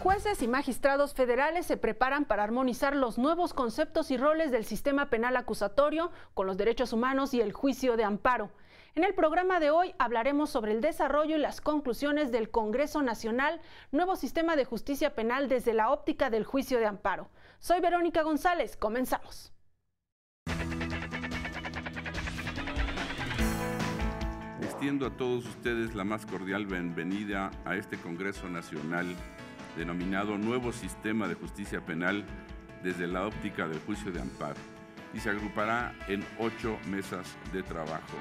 Jueces y magistrados federales se preparan para armonizar los nuevos conceptos y roles del sistema penal acusatorio con los derechos humanos y el juicio de amparo. En el programa de hoy hablaremos sobre el desarrollo y las conclusiones del Congreso Nacional, nuevo sistema de justicia penal desde la óptica del juicio de amparo. Soy Verónica González, comenzamos. Extiendo a todos ustedes la más cordial bienvenida a este Congreso Nacional denominado Nuevo Sistema de Justicia Penal desde la óptica del juicio de amparo, y se agrupará en 8 mesas de trabajo.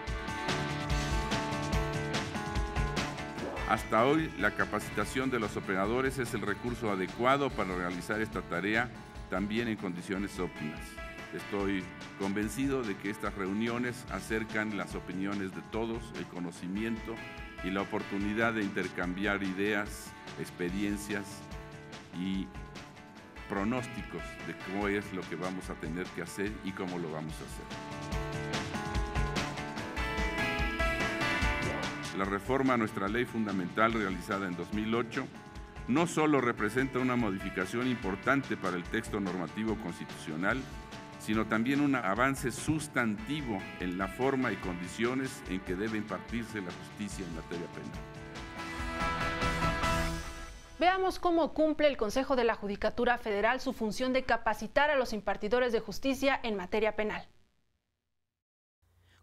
Hasta hoy, la capacitación de los operadores es el recurso adecuado para realizar esta tarea también en condiciones óptimas. Estoy convencido de que estas reuniones acercan las opiniones de todos, el conocimiento y la oportunidad de intercambiar ideas, experiencias y pronósticos de cómo es lo que vamos a tener que hacer y cómo lo vamos a hacer. La reforma a nuestra ley fundamental realizada en 2008 no solo representa una modificación importante para el texto normativo constitucional, sino también un avance sustantivo en la forma y condiciones en que debe impartirse la justicia en materia penal. Veamos cómo cumple el Consejo de la Judicatura Federal su función de capacitar a los impartidores de justicia en materia penal.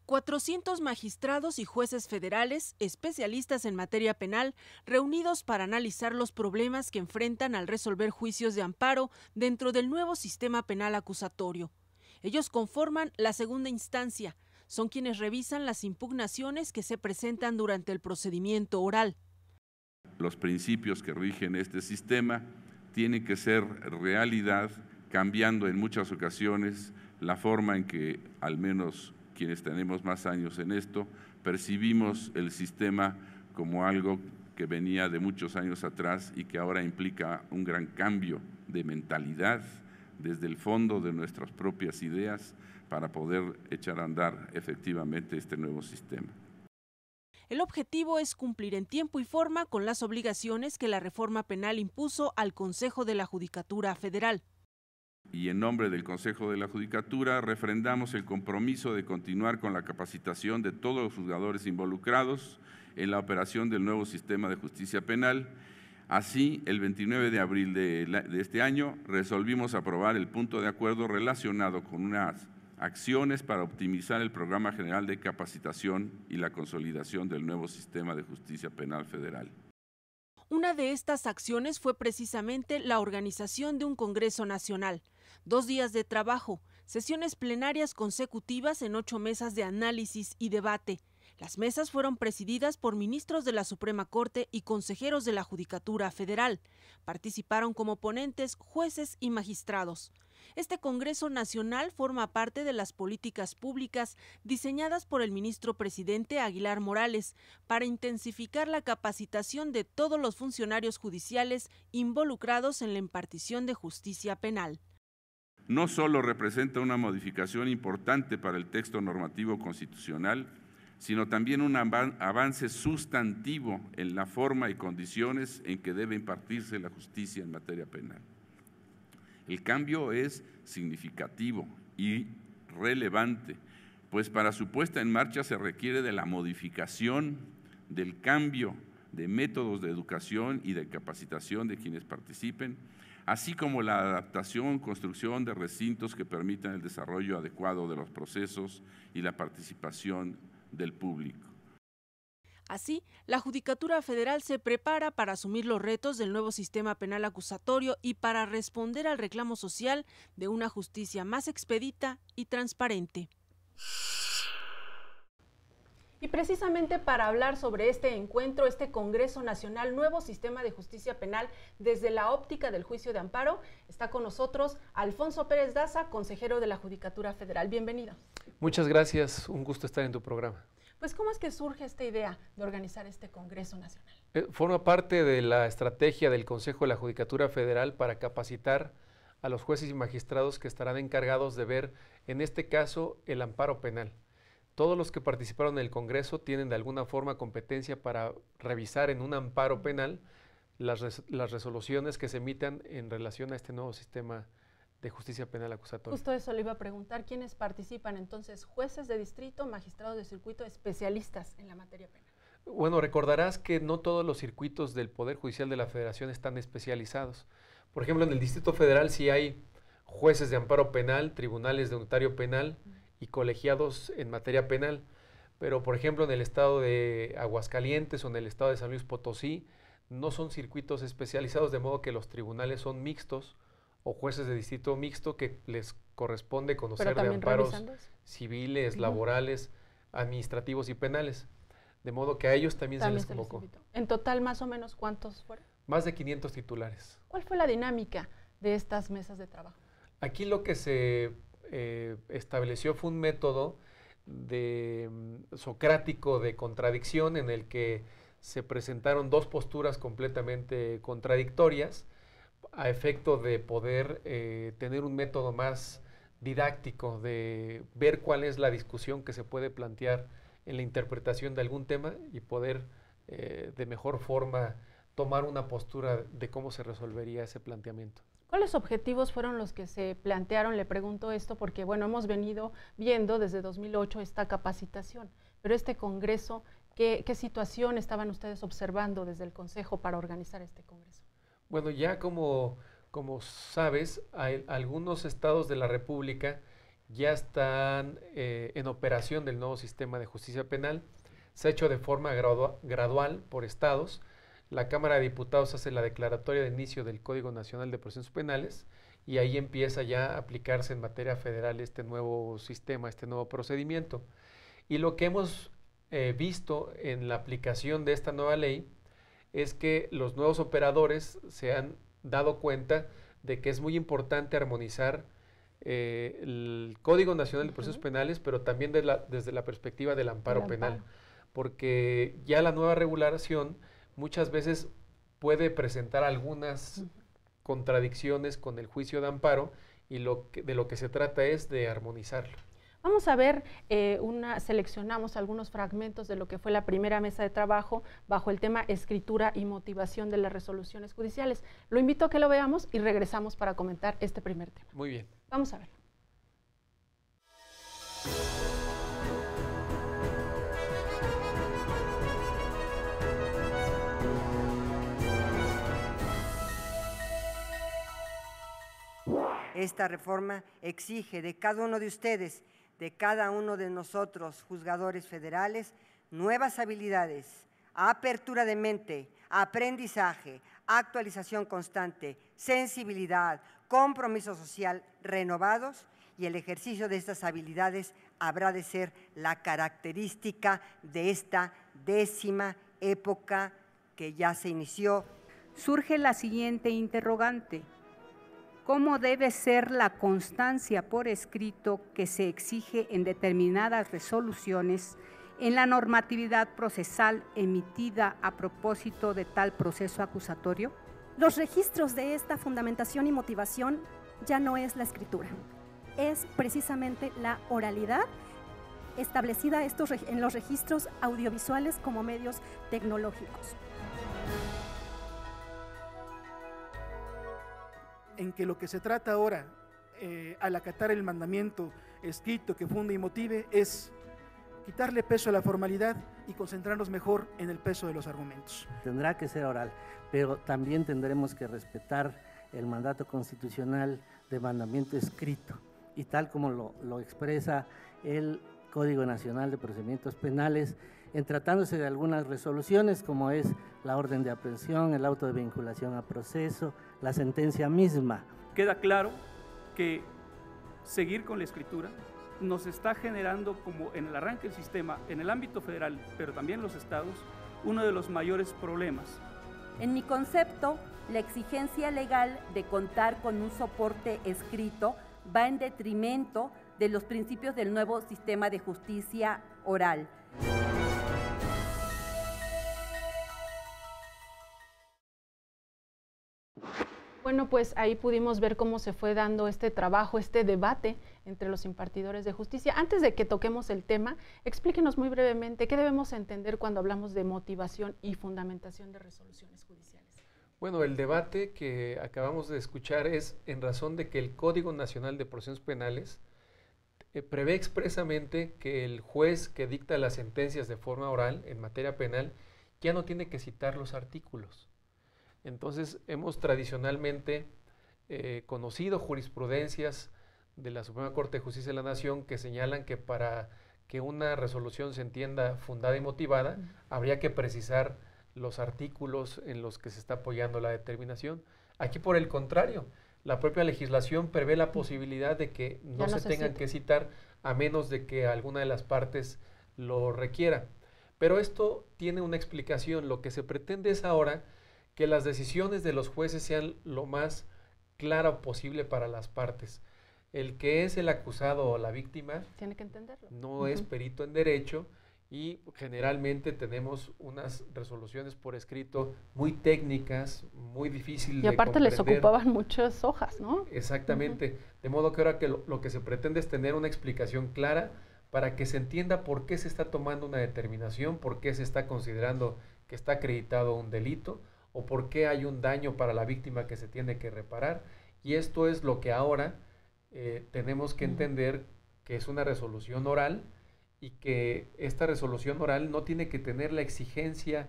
400 magistrados y jueces federales, especialistas en materia penal, reunidos para analizar los problemas que enfrentan al resolver juicios de amparo dentro del nuevo sistema penal acusatorio. Ellos conforman la segunda instancia, son quienes revisan las impugnaciones que se presentan durante el procedimiento oral. Los principios que rigen este sistema tienen que ser realidad, cambiando en muchas ocasiones la forma en que, al menos quienes tenemos más años en esto, percibimos el sistema como algo que venía de muchos años atrás y que ahora implica un gran cambio de mentalidad desde el fondo de nuestras propias ideas para poder echar a andar efectivamente este nuevo sistema. El objetivo es cumplir en tiempo y forma con las obligaciones que la reforma penal impuso al Consejo de la Judicatura Federal. Y en nombre del Consejo de la Judicatura refrendamos el compromiso de continuar con la capacitación de todos los juzgadores involucrados en la operación del nuevo sistema de justicia penal. Así, el 29 de abril de este año resolvimos aprobar el punto de acuerdo relacionado con unas acciones para optimizar el Programa General de Capacitación y la consolidación del nuevo sistema de justicia penal federal. Una de estas acciones fue precisamente la organización de un Congreso Nacional, 2 días de trabajo, sesiones plenarias consecutivas en 8 mesas de análisis y debate. Las mesas fueron presididas por ministros de la Suprema Corte y consejeros de la Judicatura Federal. Participaron como ponentes jueces y magistrados. Este Congreso Nacional forma parte de las políticas públicas diseñadas por el ministro presidente Aguilar Morales para intensificar la capacitación de todos los funcionarios judiciales involucrados en la impartición de justicia penal. No solo representa una modificación importante para el texto normativo constitucional, sino también un avance sustantivo en la forma y condiciones en que debe impartirse la justicia en materia penal. El cambio es significativo y relevante, pues para su puesta en marcha se requiere de la modificación, del cambio de métodos de educación y de capacitación de quienes participen, así como la adaptación, construcción de recintos que permitan el desarrollo adecuado de los procesos y la participación del público. Así, la Judicatura Federal se prepara para asumir los retos del nuevo sistema penal acusatorio y para responder al reclamo social de una justicia más expedita y transparente. Y precisamente para hablar sobre este encuentro, este Congreso Nacional, nuevo sistema de justicia penal desde la óptica del juicio de amparo, está con nosotros Alfonso Pérez Daza, consejero de la Judicatura Federal. Bienvenido. Muchas gracias, un gusto estar en tu programa. Pues, ¿cómo es que surge esta idea de organizar este Congreso Nacional? Forma parte de la estrategia del Consejo de la Judicatura Federal para capacitar a los jueces y magistrados que estarán encargados de ver, en este caso, el amparo penal. Todos los que participaron en el Congreso tienen de alguna forma competencia para revisar en un amparo penal las resoluciones que se emitan en relación a este nuevo sistema de justicia penal acusatoria. Justo eso le iba a preguntar, ¿quiénes participan entonces? Jueces de distrito, magistrados de circuito, especialistas en la materia penal. Bueno, recordarás que no todos los circuitos del Poder Judicial de la Federación están especializados. Por ejemplo, en el Distrito Federal sí hay jueces de amparo penal, tribunales de unitario penal y colegiados en materia penal. Pero, por ejemplo, en el estado de Aguascalientes o en el estado de San Luis Potosí, no son circuitos especializados, de modo que los tribunales son mixtos o jueces de distrito mixto que les corresponde conocer de amparos civiles, laborales, administrativos y penales. De modo que a ellos también se les convocó. En total, más o menos, ¿cuántos fueron? Más de 500 titulares. ¿Cuál fue la dinámica de estas mesas de trabajo? Aquí lo que se estableció fue un método socrático de contradicción en el que se presentaron dos posturas completamente contradictorias a efecto de poder tener un método más didáctico de ver cuál es la discusión que se puede plantear en la interpretación de algún tema y poder de mejor forma tomar una postura de cómo se resolvería ese planteamiento. ¿Cuáles objetivos fueron los que se plantearon? Le pregunto esto porque, bueno, hemos venido viendo desde 2008 esta capacitación, pero este congreso, ¿qué situación estaban ustedes observando desde el Consejo para organizar este congreso? Bueno, ya como sabes, algunos estados de la República ya están en operación del nuevo sistema de justicia penal. Se ha hecho de forma gradual por estados. La Cámara de Diputados hace la declaratoria de inicio del Código Nacional de Procedimientos Penales y ahí empieza ya a aplicarse en materia federal este nuevo sistema, este nuevo procedimiento. Y lo que hemos visto en la aplicación de esta nueva ley es que los nuevos operadores se han dado cuenta de que es muy importante armonizar el Código Nacional de Procesos Penales, pero también desde la perspectiva del amparo penal, porque ya la nueva regulación muchas veces puede presentar algunas contradicciones con el juicio de amparo y de lo que se trata es de armonizarlo. Vamos a ver, seleccionamos algunos fragmentos de lo que fue la primera mesa de trabajo bajo el tema escritura y motivación de las resoluciones judiciales. Lo invito a que lo veamos y regresamos para comentar este primer tema. Muy bien. Vamos a verlo. Esta reforma exige de cada uno de ustedes, de cada uno de nosotros, juzgadores federales, nuevas habilidades, apertura de mente, aprendizaje, actualización constante, sensibilidad, compromiso social renovados, y el ejercicio de estas habilidades habrá de ser la característica de esta 10ª época que ya se inició. Surge la siguiente interrogante: ¿cómo debe ser la constancia por escrito que se exige en determinadas resoluciones en la normatividad procesal emitida a propósito de tal proceso acusatorio? Los registros de esta fundamentación y motivación ya no es la escritura, es precisamente la oralidad establecida en los registros audiovisuales como medios tecnológicos. En que lo que se trata ahora, al acatar el mandamiento escrito que funde y motive, es quitarle peso a la formalidad y concentrarnos mejor en el peso de los argumentos. Tendrá que ser oral, pero también tendremos que respetar el mandato constitucional de mandamiento escrito, y tal como lo expresa el Código Nacional de Procedimientos Penales, en tratándose de algunas resoluciones como es la orden de aprehensión, el auto de vinculación a proceso, la sentencia misma. Queda claro que seguir con la escritura nos está generando, como en el arranque del sistema, en el ámbito federal, pero también en los estados, uno de los mayores problemas. En mi concepto, la exigencia legal de contar con un soporte escrito va en detrimento de los principios del nuevo sistema de justicia oral. Bueno, pues ahí pudimos ver cómo se fue dando este trabajo, este debate entre los impartidores de justicia. Antes de que toquemos el tema, explíquenos muy brevemente qué debemos entender cuando hablamos de motivación y fundamentación de resoluciones judiciales. Bueno, el debate que acabamos de escuchar es en razón de que el Código Nacional de Procedimientos Penales prevé expresamente que el juez que dicta las sentencias de forma oral en materia penal ya no tiene que citar los artículos. Entonces, hemos tradicionalmente conocido jurisprudencias de la Suprema Corte de Justicia de la Nación que señalan que para que una resolución se entienda fundada y motivada, habría que precisar los artículos en los que se está apoyando la determinación. Aquí, por el contrario, la propia legislación prevé la posibilidad de que no se tengan que citar a menos de que alguna de las partes lo requiera. Pero esto tiene una explicación. Lo que se pretende es ahora que las decisiones de los jueces sean lo más claro posible para las partes. El que es el acusado o la víctima tiene que entenderlo. No es perito en derecho y generalmente tenemos unas resoluciones por escrito muy técnicas, muy difíciles de comprender. Y aparte les ocupaban muchas hojas, ¿no? Exactamente. De modo que ahora que lo que se pretende es tener una explicación clara para que se entienda por qué se está tomando una determinación, por qué se está considerando que está acreditado un delito o por qué hay un daño para la víctima que se tiene que reparar. Y esto es lo que ahora tenemos que entender que es una resolución oral y que esta resolución oral no tiene que tener la exigencia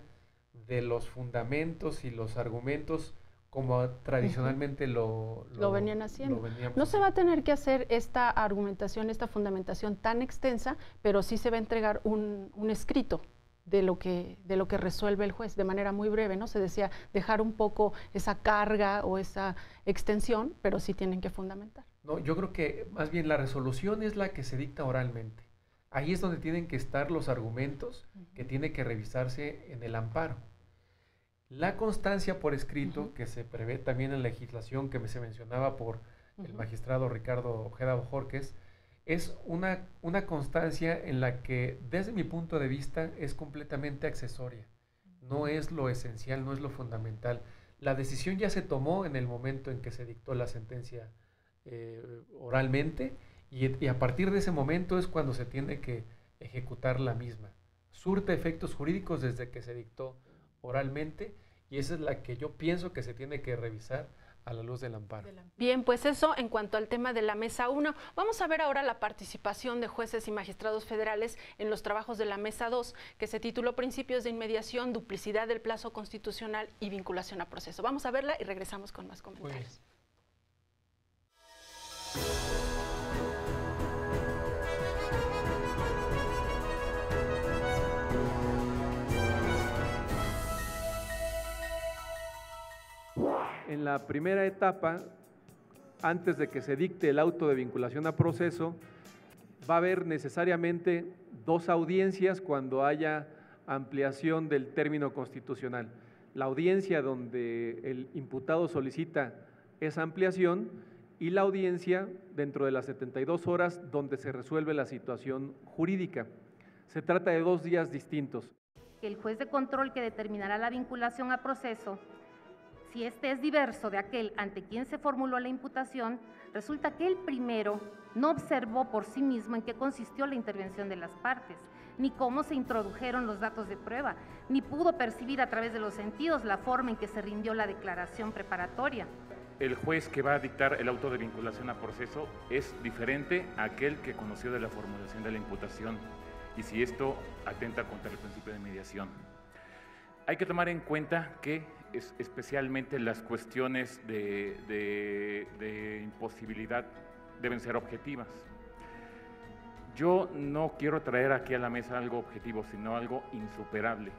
de los fundamentos y los argumentos como tradicionalmente lo venían haciendo. No se va a tener que hacer esta argumentación, esta fundamentación tan extensa, pero sí se va a entregar un escrito de lo que resuelve el juez de manera muy breve, ¿no? Se decía dejar un poco esa carga o esa extensión, pero sí tienen que fundamentar. No, yo creo que más bien la resolución es la que se dicta oralmente. Ahí es donde tienen que estar los argumentos que tiene que revisarse en el amparo. La constancia por escrito, que se prevé también en la legislación que se mencionaba por el magistrado Ricardo Ojeda Bojorquez, es una constancia en la que, desde mi punto de vista, es completamente accesoria. No es lo esencial, no es lo fundamental. La decisión ya se tomó en el momento en que se dictó la sentencia oralmente y a partir de ese momento es cuando se tiene que ejecutar la misma. Surte efectos jurídicos desde que se dictó oralmente y esa es la que yo pienso que se tiene que revisar a la luz del amparo. Bien, pues eso en cuanto al tema de la Mesa 1. Vamos a ver ahora la participación de jueces y magistrados federales en los trabajos de la Mesa 2, que se tituló Principios de Inmediación, Duplicidad del Plazo Constitucional y Vinculación a Proceso. Vamos a verla y regresamos con más comentarios. En la primera etapa, antes de que se dicte el auto de vinculación a proceso, va a haber necesariamente 2 audiencias cuando haya ampliación del término constitucional. La audiencia donde el imputado solicita esa ampliación y la audiencia dentro de las 72 horas donde se resuelve la situación jurídica. Se trata de 2 días distintos. El juez de control que determinará la vinculación a proceso, si este es diverso de aquel ante quien se formuló la imputación, resulta que el primero no observó por sí mismo en qué consistió la intervención de las partes, ni cómo se introdujeron los datos de prueba, ni pudo percibir a través de los sentidos la forma en que se rindió la declaración preparatoria. El juez que va a dictar el auto de vinculación a proceso es diferente a aquel que conoció de la formulación de la imputación y si esto atenta contra el principio de mediación. Hay que tomar en cuenta que especialmente las cuestiones de imposibilidad deben ser objetivas. Yo no quiero traer aquí a la mesa algo objetivo, sino algo insuperable.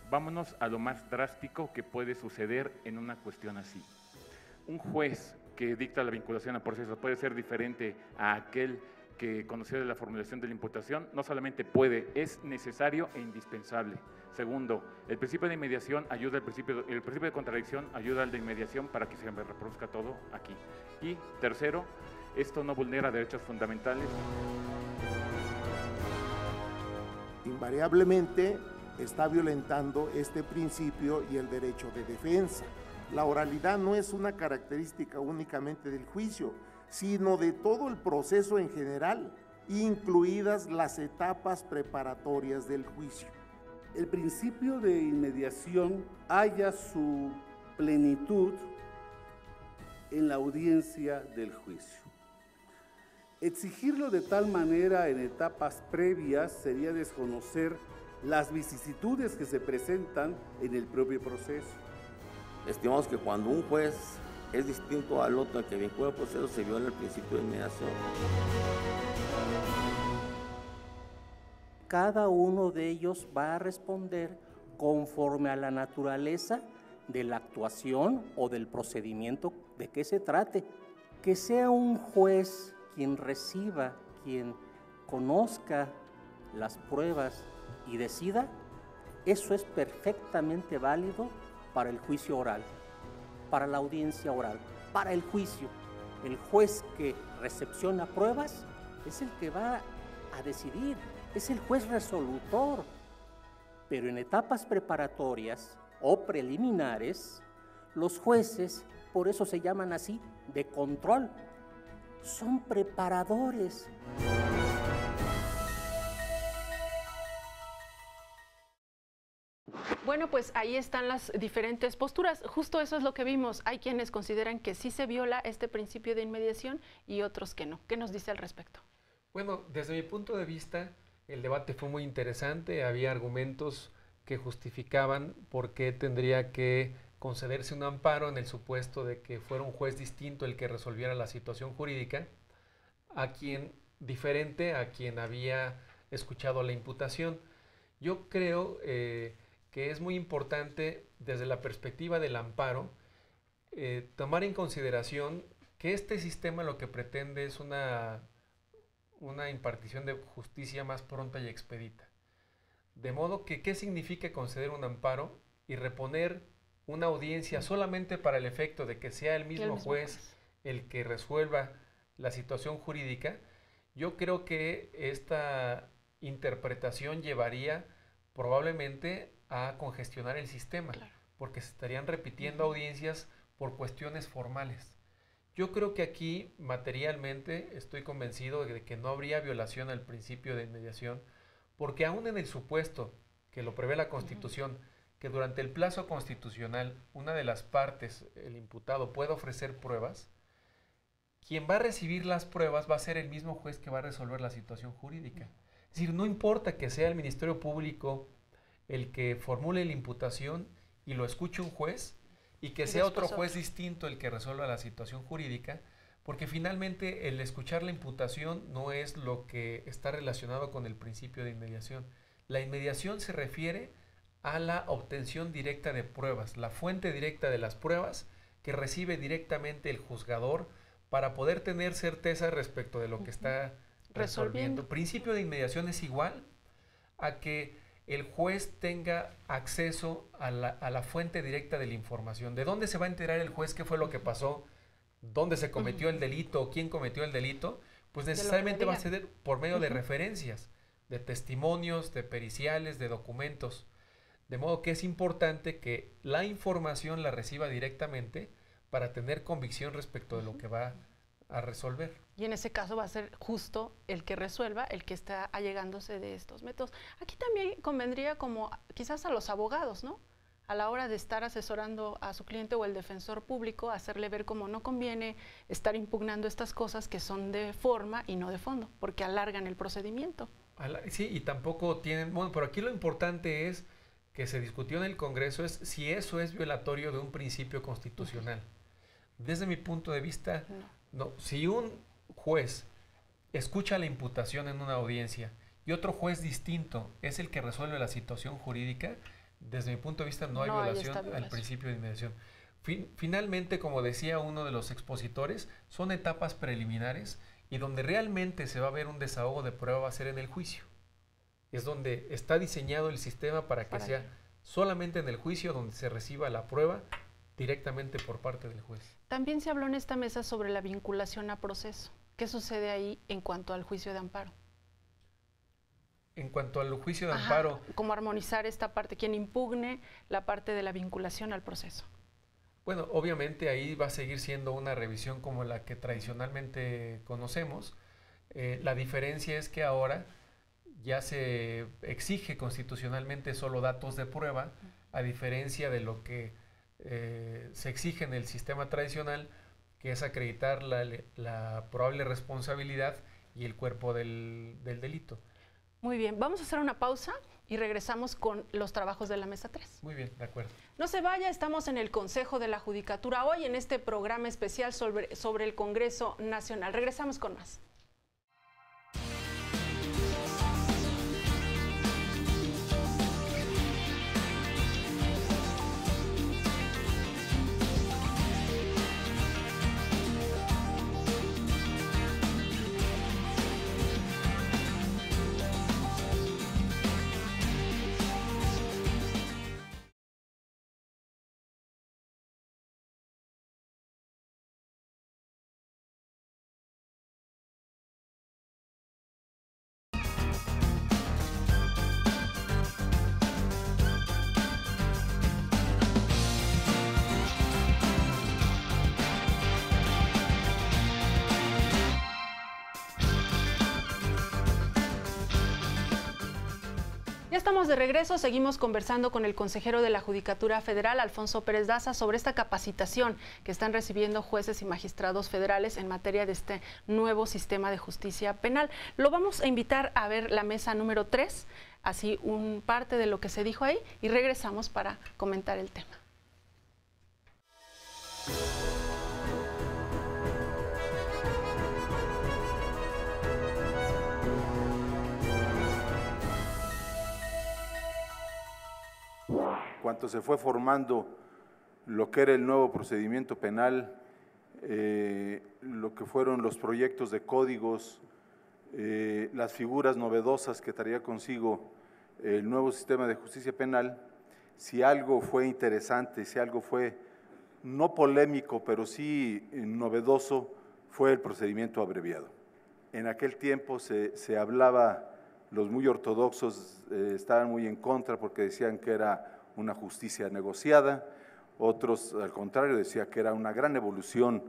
Vámonos a lo más drástico que puede suceder en una cuestión así. Un juez que dicta la vinculación a proceso puede ser diferente a aquel que conoció de la formulación de la imputación. No solamente puede, es necesario e indispensable. Segundo, el principio de inmediación ayuda el principio de contradicción ayuda al de inmediación para que se reproduzca todo aquí. Y tercero, esto no vulnera derechos fundamentales. Invariablemente está violentando este principio y el derecho de defensa. La oralidad no es una característica únicamente del juicio, sino de todo el proceso en general, incluidas las etapas preparatorias del juicio. El principio de inmediación halla su plenitud en la audiencia del juicio. Exigirlo de tal manera en etapas previas sería desconocer las vicisitudes que se presentan en el propio proceso. Estimamos que cuando un juez es distinto al otro que vincula el proceso, se viola el principio de inmediación. Cada uno de ellos va a responder conforme a la naturaleza de la actuación o del procedimiento de que se trate. Que sea un juez quien reciba, quien conozca las pruebas y decida, eso es perfectamente válido para el juicio oral, para la audiencia oral, para el juicio. El juez que recepciona pruebas es el que va a decidir, es el juez resolutor. Pero en etapas preparatorias o preliminares, los jueces, por eso se llaman así, de control, son preparadores. Bueno, pues ahí están las diferentes posturas. Justo eso es lo que vimos. Hay quienes consideran que sí se viola este principio de inmediación y otros que no. ¿Qué nos dice al respecto? Bueno, desde mi punto de vista, el debate fue muy interesante. Había argumentos que justificaban por qué tendría que concederse un amparo en el supuesto de que fuera un juez distinto el que resolviera la situación jurídica, diferente a quien había escuchado la imputación. Yo creo que es muy importante desde la perspectiva del amparo tomar en consideración que este sistema lo que pretende es una impartición de justicia más pronta y expedita. De modo que, ¿qué significa conceder un amparo y reponer una audiencia solamente para el efecto de que sea el mismo juez el que resuelva la situación jurídica? Yo creo que esta interpretación llevaría probablemente a congestionar el sistema, porque se estarían repitiendo audiencias por cuestiones formales. Yo creo que aquí, materialmente, estoy convencido de que no habría violación al principio de inmediación, porque aún en el supuesto que lo prevé la Constitución, que durante el plazo constitucional una de las partes, el imputado, pueda ofrecer pruebas, quien va a recibir las pruebas va a ser el mismo juez que va a resolver la situación jurídica. Es decir, no importa que sea el Ministerio Público el que formule la imputación y lo escuche un juez, y que sea otro juez distinto el que resuelva la situación jurídica, porque finalmente el escuchar la imputación no es lo que está relacionado con el principio de inmediación. La inmediación se refiere a la obtención directa de pruebas, la fuente directa de las pruebas que recibe directamente el juzgador para poder tener certeza respecto de lo que está resolviendo. El principio de inmediación es igual a que el juez tenga acceso a la fuente directa de la información. ¿De dónde se va a enterar el juez qué fue lo que pasó? ¿Dónde se cometió el delito o quién cometió el delito? Pues necesariamente va a ser por medio de referencias, de testimonios, de periciales, de documentos. De modo que es importante que la información la reciba directamente para tener convicción respecto de lo que va a resolver. Y en ese caso va a ser justo el que resuelva, el que está allegándose de estos métodos. Aquí también convendría como quizás a los abogados, ¿no? A la hora de estar asesorando a su cliente o el defensor público, hacerle ver cómo no conviene estar impugnando estas cosas que son de forma y no de fondo, porque alargan el procedimiento. Sí, y tampoco tienen... Bueno, pero aquí lo importante es que se discutió en el Congreso es si eso es violatorio de un principio constitucional. Desde mi punto de vista, no. Si un juez escucha la imputación en una audiencia y otro juez distinto es el que resuelve la situación jurídica, desde mi punto de vista no hay violación al principio de inmediación. Finalmente, como decía uno de los expositores, son etapas preliminares y donde realmente se va a ver un desahogo de prueba va a ser en el juicio. Es donde está diseñado el sistema para que sea solamente en el juicio donde se reciba la prueba directamente por parte del juez. También se habló en esta mesa sobre la vinculación a proceso. ¿Qué sucede ahí en cuanto al juicio de amparo? En cuanto al juicio de amparo... ¿Cómo armonizar esta parte? ¿Quién impugne la parte de la vinculación al proceso? Bueno, obviamente ahí va a seguir siendo una revisión como la que tradicionalmente conocemos. La diferencia es que ahora ya se exige constitucionalmente solo datos de prueba, a diferencia de lo que se exige en el sistema tradicional, que es acreditar la probable responsabilidad y el cuerpo del delito. Muy bien, vamos a hacer una pausa y regresamos con los trabajos de la Mesa 3. Muy bien, de acuerdo. No se vaya, estamos en el Consejo de la Judicatura hoy en este programa especial sobre el Congreso Nacional. Regresamos con más. Ya estamos de regreso, seguimos conversando con el consejero de la Judicatura Federal, Alfonso Pérez Daza, sobre esta capacitación que están recibiendo jueces y magistrados federales en materia de este nuevo sistema de justicia penal. Lo vamos a invitar a ver la mesa número 3, así un parte de lo que se dijo ahí, y regresamos para comentar el tema. Cuando se fue formando lo que era el nuevo procedimiento penal, lo que fueron los proyectos de códigos, las figuras novedosas que traía consigo el nuevo sistema de justicia penal, si algo fue interesante, si algo fue no polémico, pero sí novedoso, fue el procedimiento abreviado. En aquel tiempo se hablaba, los muy ortodoxos estaban muy en contra porque decían que era una justicia negociada, otros al contrario decían que era una gran evolución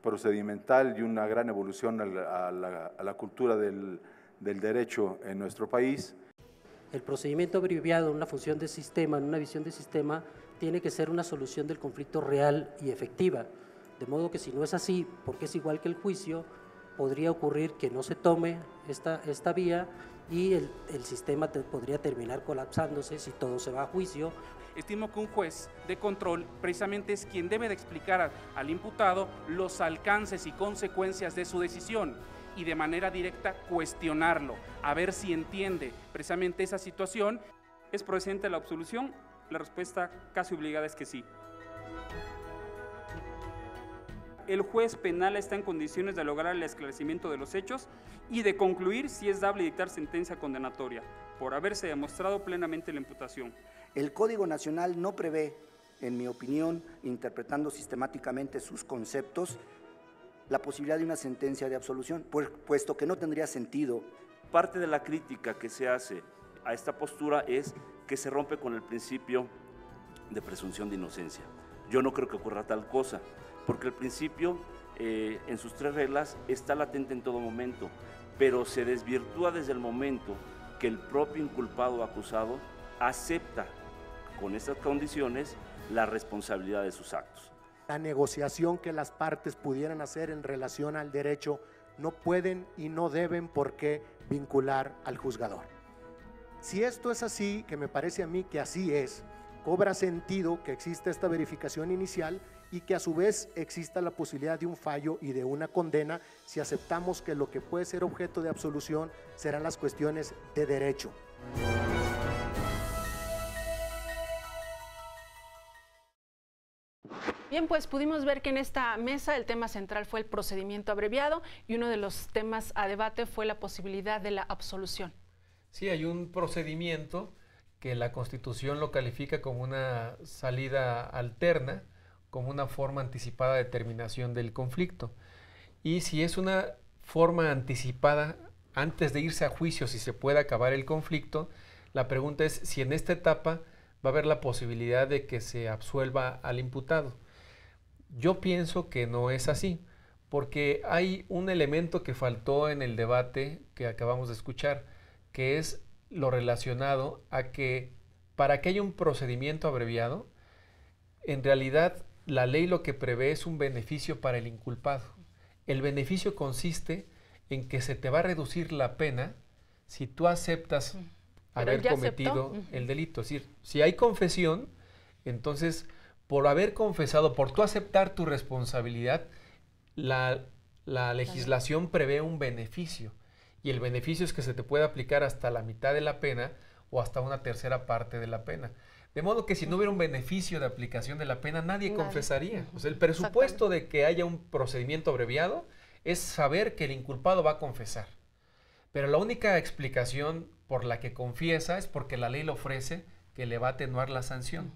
procedimental y una gran evolución a la cultura del derecho en nuestro país. El procedimiento abreviado en una función de sistema, en una visión de sistema, tiene que ser una solución del conflicto real y efectiva, de modo que si no es así, porque es igual que el juicio, podría ocurrir que no se tome esta vía y el sistema podría terminar colapsándose si todo se va a juicio. Estimo que un juez de control precisamente es quien debe de explicar al imputado los alcances y consecuencias de su decisión y de manera directa cuestionarlo, a ver si entiende precisamente esa situación. ¿Es procedente la absolución? La respuesta casi obligada es que sí. El juez penal está en condiciones de lograr el esclarecimiento de los hechos y de concluir si es dable dictar sentencia condenatoria, por haberse demostrado plenamente la imputación. El Código Nacional no prevé, en mi opinión, interpretando sistemáticamente sus conceptos, la posibilidad de una sentencia de absolución, puesto que no tendría sentido. Parte de la crítica que se hace a esta postura es que se rompe con el principio de presunción de inocencia. Yo no creo que ocurra tal cosa, porque el principio, en sus 3 reglas, está latente en todo momento, pero se desvirtúa desde el momento que el propio inculpado o acusado acepta con estas condiciones la responsabilidad de sus actos. La negociación que las partes pudieran hacer en relación al derecho no pueden y no deben por qué vincular al juzgador. Si esto es así, que me parece a mí que así es, cobra sentido que exista esta verificación inicial y que a su vez exista la posibilidad de un fallo y de una condena si aceptamos que lo que puede ser objeto de absolución serán las cuestiones de derecho. Bien, pues pudimos ver que en esta mesa el tema central fue el procedimiento abreviado y uno de los temas a debate fue la posibilidad de la absolución. Sí, hay un procedimiento que la Constitución lo califica como una salida alterna, como una forma anticipada de terminación del conflicto. Y si es una forma anticipada, antes de irse a juicio, si se puede acabar el conflicto, la pregunta es si en esta etapa va a haber la posibilidad de que se absuelva al imputado. Yo pienso que no es así, porque hay un elemento que faltó en el debate que acabamos de escuchar, que es lo relacionado a que para que haya un procedimiento abreviado, en realidad la ley lo que prevé es un beneficio para el inculpado. El beneficio consiste en que se te va a reducir la pena si tú aceptas haber cometido el delito. Es decir, si hay confesión, entonces por haber confesado, por tú aceptar tu responsabilidad, la legislación prevé un beneficio. Y el beneficio es que se te puede aplicar hasta la mitad de la pena o hasta una tercera parte de la pena. De modo que si no hubiera un beneficio de aplicación de la pena, nadie confesaría. O sea, el presupuesto de que haya un procedimiento abreviado es saber que el inculpado va a confesar. Pero la única explicación por la que confiesa es porque la ley le ofrece que le va a atenuar la sanción.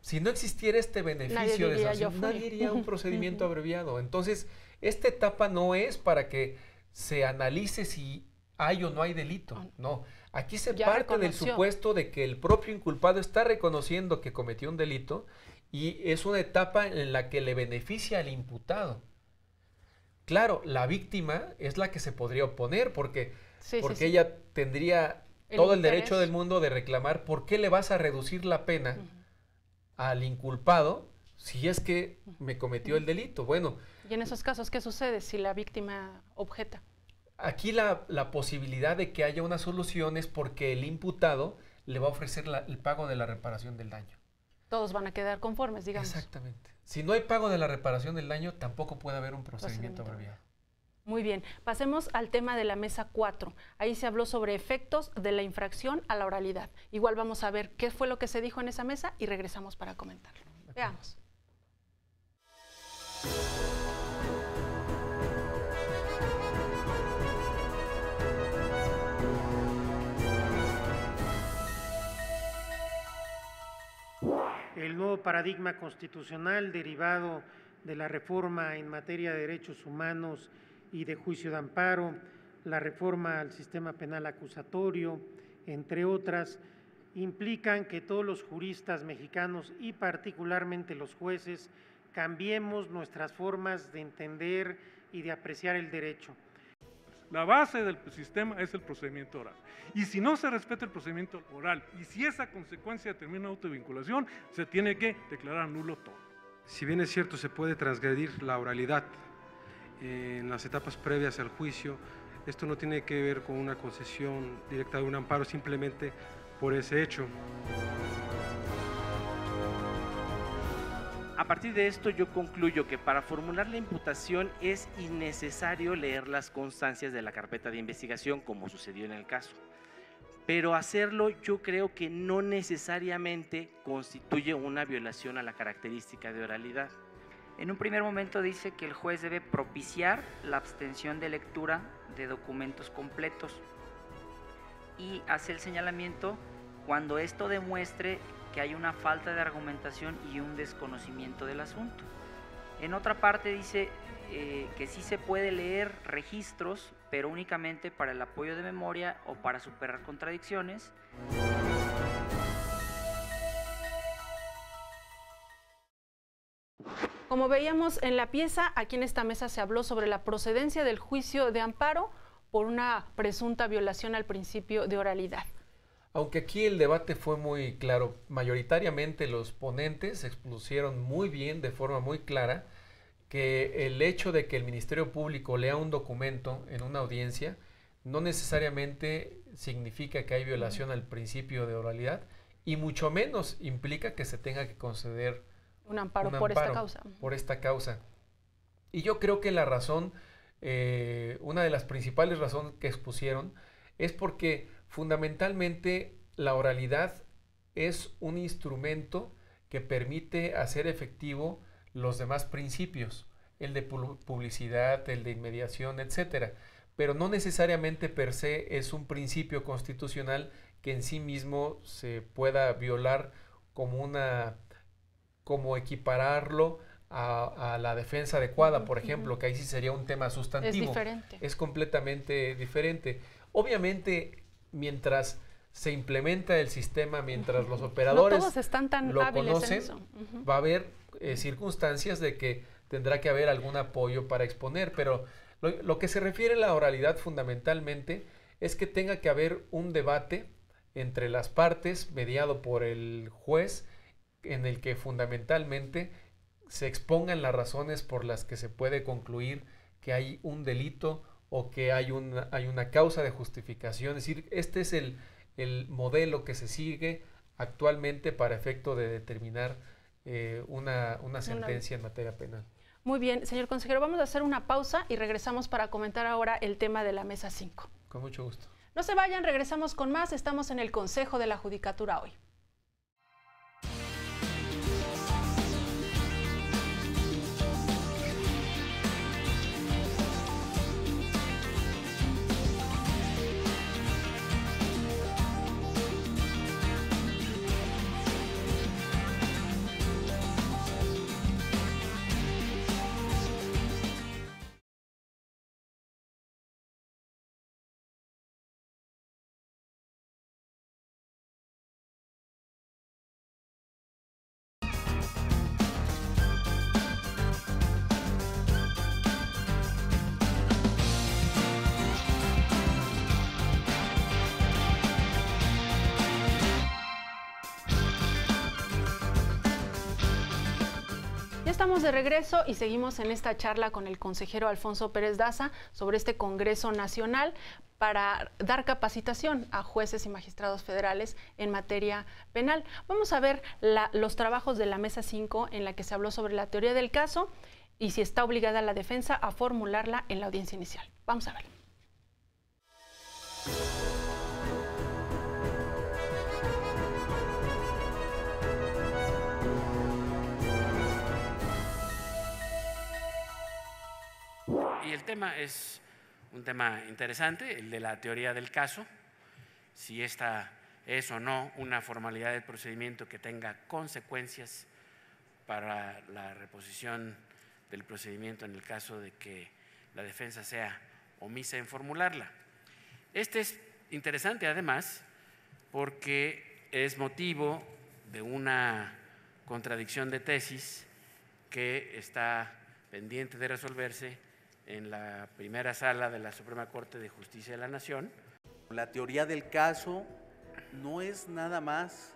Si no existiera este beneficio de sanción, nadie iría a un procedimiento abreviado. Entonces, esta etapa no es para que se analice si hay o no hay delito. No, aquí se parte del supuesto de que el propio inculpado está reconociendo que cometió un delito y es una etapa en la que le beneficia al imputado. Claro, la víctima es la que se podría oponer porque ella tendría todo el derecho del mundo de reclamar por qué le vas a reducir la pena al inculpado si es que me cometió el delito. Bueno. ¿Y en esos casos qué sucede si la víctima objeta? Aquí la posibilidad de que haya una solución es porque el imputado le va a ofrecer el pago de la reparación del daño. Todos van a quedar conformes, digamos. Exactamente. Si no hay pago de la reparación del daño, tampoco puede haber un procedimiento abreviado. Muy bien, pasemos al tema de la mesa 4. Ahí se habló sobre efectos de la infracción a la oralidad. Igual vamos a ver qué fue lo que se dijo en esa mesa y regresamos para comentarlo. Veamos. El nuevo paradigma constitucional derivado de la reforma en materia de derechos humanos y de juicio de amparo, la reforma al sistema penal acusatorio, entre otras, implican que todos los juristas mexicanos y particularmente los jueces cambiemos nuestras formas de entender y de apreciar el derecho. La base del sistema es el procedimiento oral. Y si no se respeta el procedimiento oral y si esa consecuencia termina en autovinculación, se tiene que declarar nulo todo. Si bien es cierto, se puede transgredir la oralidad en las etapas previas al juicio, esto no tiene que ver con una concesión directa de un amparo simplemente por ese hecho. A partir de esto yo concluyo que para formular la imputación es innecesario leer las constancias de la carpeta de investigación como sucedió en el caso. Pero hacerlo yo creo que no necesariamente constituye una violación a la característica de oralidad. En un primer momento dice que el juez debe propiciar la abstención de lectura de documentos completos y hace el señalamiento cuando esto demuestre que hay una falta de argumentación y un desconocimiento del asunto. En otra parte dice que sí se puede leer registros, pero únicamente para el apoyo de memoria o para superar contradicciones. Como veíamos en la pieza, aquí en esta mesa se habló sobre la procedencia del juicio de amparo por una presunta violación al principio de oralidad. Aunque aquí el debate fue muy claro, mayoritariamente los ponentes expusieron muy bien, de forma muy clara, que el hecho de que el Ministerio Público lea un documento en una audiencia no necesariamente significa que hay violación al principio de oralidad y mucho menos implica que se tenga que conceder un amparo por esta causa. Por esta causa. Y yo creo que la razón, una de las principales razones que expusieron es porque fundamentalmente la oralidad es un instrumento que permite hacer efectivo los demás principios, el de publicidad, el de inmediación, etcétera. Pero no necesariamente per se es un principio constitucional que en sí mismo se pueda violar como equipararlo a la defensa adecuada, por ejemplo, que ahí sí sería un tema sustantivo. Es diferente. Es completamente diferente. Obviamente, mientras se implementa el sistema, mientras los operadores no todos están tan lo hábiles conocen, en eso. Va a haber circunstancias de que tendrá que haber algún apoyo para exponer, pero lo que se refiere a la oralidad fundamentalmente es que tenga que haber un debate entre las partes mediado por el juez en el que fundamentalmente se expongan las razones por las que se puede concluir que hay un delito o que hay una causa de justificación. Es decir, este es el modelo que se sigue actualmente para efecto de determinar una sentencia en materia penal. Muy bien, señor consejero, vamos a hacer una pausa y regresamos para comentar ahora el tema de la mesa 5. Con mucho gusto. No se vayan, regresamos con más. Estamos en el Consejo de la Judicatura hoy. Estamos de regreso y seguimos en esta charla con el consejero Alfonso Pérez Daza sobre este Congreso Nacional para dar capacitación a jueces y magistrados federales en materia penal. Vamos a ver los trabajos de la Mesa 5 en la que se habló sobre la teoría del caso y si está obligada la defensa a formularla en la audiencia inicial. Vamos a ver. Y el tema es un tema interesante, el de la teoría del caso, si esta es o no una formalidad del procedimiento que tenga consecuencias para la reposición del procedimiento en el caso de que la defensa sea omisa en formularla. Este es interesante además porque es motivo de una contradicción de tesis que está pendiente de resolverse en la primera sala de la Suprema Corte de Justicia de la Nación. La teoría del caso no es nada más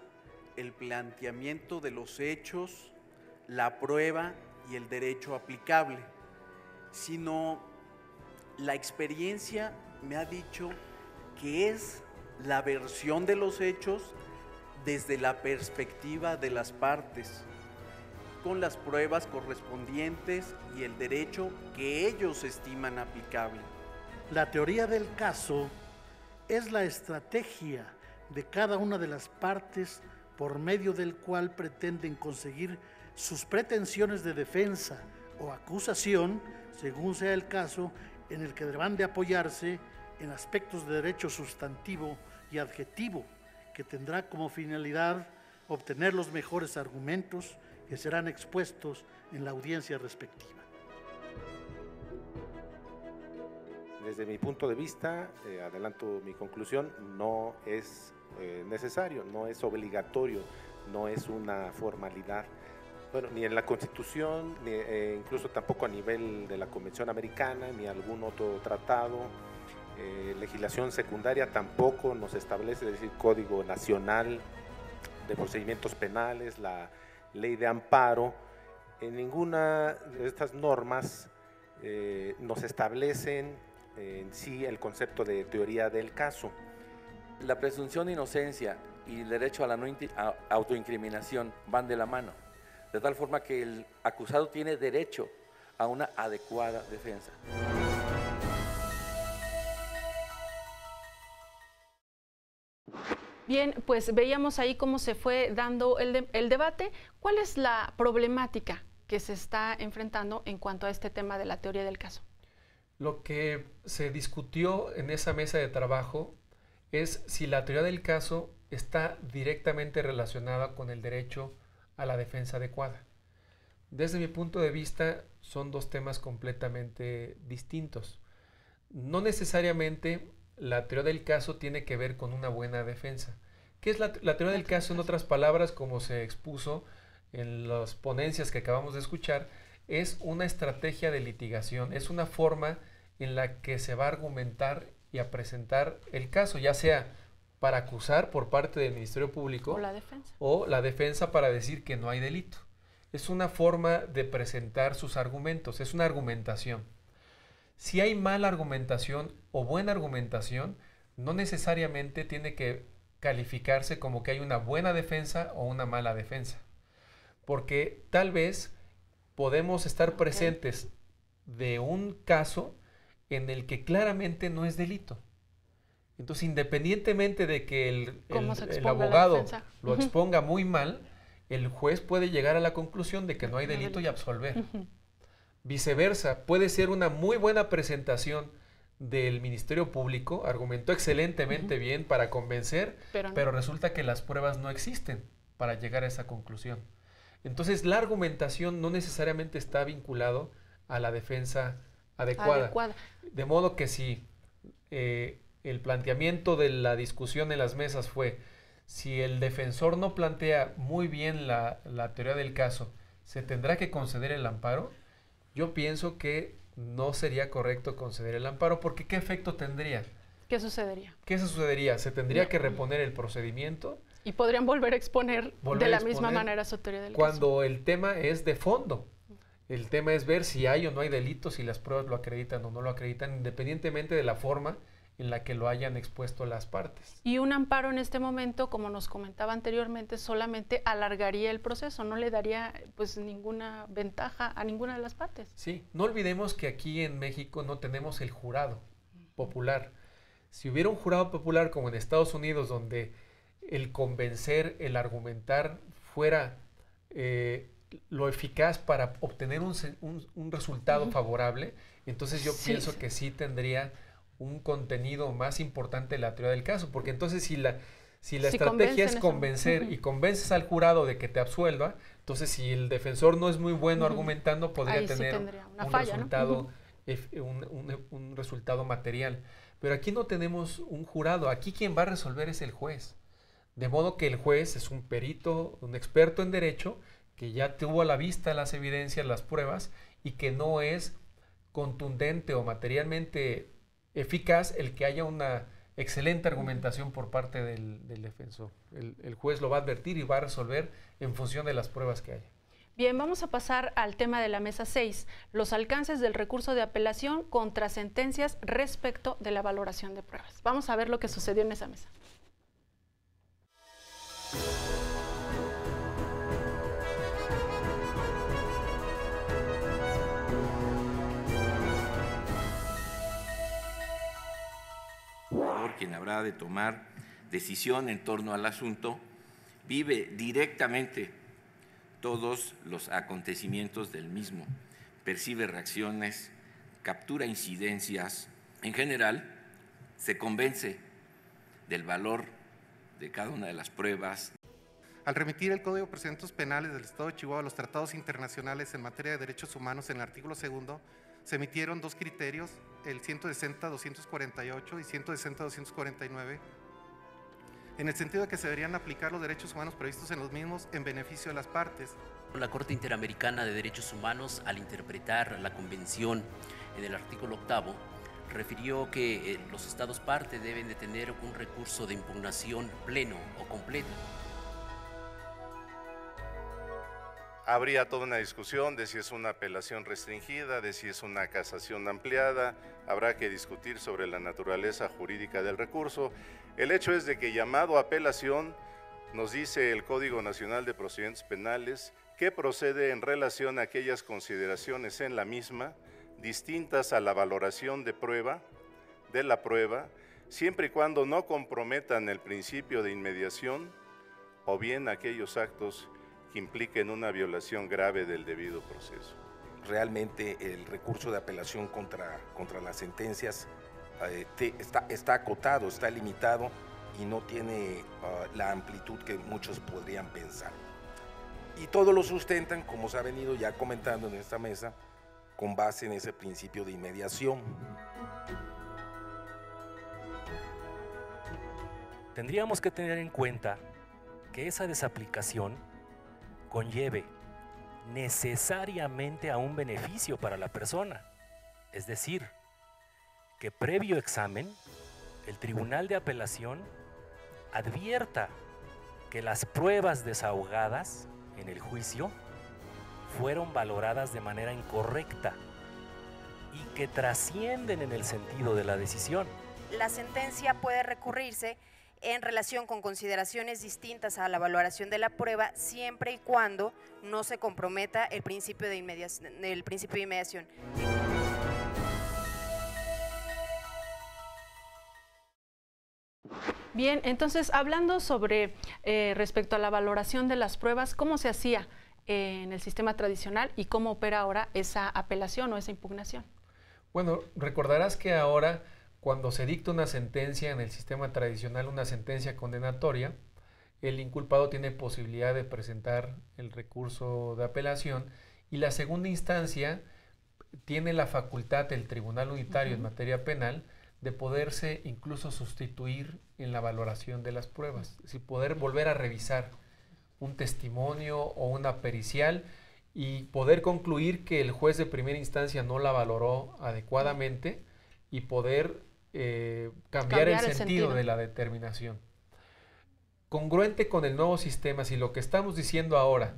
el planteamiento de los hechos, la prueba y el derecho aplicable, sino la experiencia me ha dicho que es la versión de los hechos desde la perspectiva de las partes, con las pruebas correspondientes y el derecho que ellos estiman aplicable. La teoría del caso es la estrategia de cada una de las partes por medio del cual pretenden conseguir sus pretensiones de defensa o acusación, según sea el caso, en el que deberán de apoyarse en aspectos de derecho sustantivo y adjetivo, que tendrá como finalidad obtener los mejores argumentos que serán expuestos en la audiencia respectiva. Desde mi punto de vista, adelanto mi conclusión, no es necesario, no es obligatorio, no es una formalidad. Bueno, ni en la Constitución, ni, incluso tampoco a nivel de la Convención Americana, ni algún otro tratado. Legislación secundaria tampoco nos establece, es decir, Código Nacional de Procedimientos Penales, la Ley de Amparo. En ninguna de estas normas nos establecen en sí el concepto de teoría del caso. La presunción de inocencia y el derecho a la no autoincriminación van de la mano, de tal forma que el acusado tiene derecho a una adecuada defensa. Bien, pues veíamos ahí cómo se fue dando el debate. ¿Cuál es la problemática que se está enfrentando en cuanto a este tema de la teoría del caso? Lo que se discutió en esa mesa de trabajo es si la teoría del caso está directamente relacionada con el derecho a la defensa adecuada. Desde mi punto de vista, son dos temas completamente distintos. No necesariamente la teoría del caso tiene que ver con una buena defensa. ¿Qué es la teoría del caso? En otras palabras, como se expuso en las ponencias que acabamos de escuchar, es una estrategia de litigación, es una forma en la que se va a argumentar y a presentar el caso, ya sea para acusar por parte del Ministerio Público o la defensa para decir que no hay delito. Es una forma de presentar sus argumentos, es una argumentación. Si hay mala argumentación o buena argumentación, no necesariamente tiene que calificarse como que hay una buena defensa o una mala defensa. Porque tal vez podemos estar presentes de un caso en el que claramente no es delito. Entonces, independientemente de que el abogado lo exponga muy mal, el juez puede llegar a la conclusión de que no hay delito y absolver. Viceversa, puede ser una muy buena presentación del Ministerio Público, argumentó excelentemente bien para convencer, pero resulta que las pruebas no existen para llegar a esa conclusión. Entonces, la argumentación no necesariamente está vinculado a la defensa adecuada. De modo que si el planteamiento de la discusión en las mesas fue, si el defensor no plantea muy bien la teoría del caso, ¿se tendrá que conceder el amparo? Yo pienso que no sería correcto conceder el amparo, porque ¿qué efecto tendría? ¿Qué sucedería? ¿Qué sucedería? ¿Se tendría que reponer el procedimiento? Y podrían volver a exponer de la misma manera su teoría del caso. Cuando el tema es de fondo. El tema es ver si hay o no hay delitos, si las pruebas lo acreditan o no lo acreditan, independientemente de la forma en la que lo hayan expuesto las partes. Y un amparo en este momento, como nos comentaba anteriormente, solamente alargaría el proceso, no le daría pues ninguna ventaja a ninguna de las partes. Sí, no olvidemos que aquí en México no tenemos el jurado popular. Si hubiera un jurado popular como en Estados Unidos, donde el convencer, el argumentar fuera lo eficaz para obtener un resultado favorable, entonces yo pienso que sí tendría un contenido más importante en la teoría del caso, porque entonces si la estrategia es convencer y convences al jurado de que te absuelva, entonces si el defensor no es muy bueno argumentando, podría tener un resultado, un resultado material. Pero aquí no tenemos un jurado, aquí quien va a resolver es el juez. De modo que el juez es un perito, un experto en derecho, que ya tuvo a la vista las evidencias, las pruebas, y que no es contundente o materialmente eficaz el que haya una excelente argumentación por parte del defensor. El juez lo va a advertir y va a resolver en función de las pruebas que haya. Bien, vamos a pasar al tema de la mesa 6, los alcances del recurso de apelación contra sentencias respecto de la valoración de pruebas. Vamos a ver lo que sucedió en esa mesa. Quien habrá de tomar decisión en torno al asunto, vive directamente todos los acontecimientos del mismo, percibe reacciones, captura incidencias. En general, se convence del valor de cada una de las pruebas. Al remitir el Código de Procedimientos Penales del Estado de Chihuahua a los tratados internacionales en materia de derechos humanos en el artículo 2, se emitieron dos criterios, el 160-248 y 160-249, en el sentido de que se deberían aplicar los derechos humanos previstos en los mismos en beneficio de las partes. La Corte Interamericana de Derechos Humanos, al interpretar la Convención en el artículo 8, refirió que los Estados parte deben de tener un recurso de impugnación pleno o completo. Habría toda una discusión de si es una apelación restringida, de si es una casación ampliada, habrá que discutir sobre la naturaleza jurídica del recurso. El hecho es de que llamado apelación, nos dice el Código Nacional de Procedimientos Penales, que procede en relación a aquellas consideraciones en la misma, distintas a la valoración de la prueba, siempre y cuando no comprometan el principio de inmediación o bien aquellos actos que impliquen una violación grave del debido proceso. Realmente el recurso de apelación contra las sentencias está acotado, está limitado y no tiene la amplitud que muchos podrían pensar. Y todo lo sustentan, como se ha venido ya comentando en esta mesa, con base en ese principio de inmediación. Tendríamos que tener en cuenta que esa desaplicación conlleve necesariamente a un beneficio para la persona. Es decir, que previo examen, el Tribunal de Apelación advierta que las pruebas desahogadas en el juicio fueron valoradas de manera incorrecta y que trascienden en el sentido de la decisión. La sentencia puede recurrirse en relación con consideraciones distintas a la valoración de la prueba, siempre y cuando no se comprometa el principio de inmediación. Bien, entonces hablando sobre respecto a la valoración de las pruebas, ¿cómo se hacía en el sistema tradicional y cómo opera ahora esa apelación o esa impugnación? Bueno, recordarás que ahora cuando se dicta una sentencia en el sistema tradicional, una sentencia condenatoria, el inculpado tiene posibilidad de presentar el recurso de apelación y la segunda instancia tiene la facultad del Tribunal Unitario en materia penal de poderse incluso sustituir en la valoración de las pruebas, es decir, poder volver a revisar un testimonio o una pericial y poder concluir que el juez de primera instancia no la valoró adecuadamente y poder cambiar el sentido de la determinación. Congruente con el nuevo sistema, si lo que estamos diciendo ahora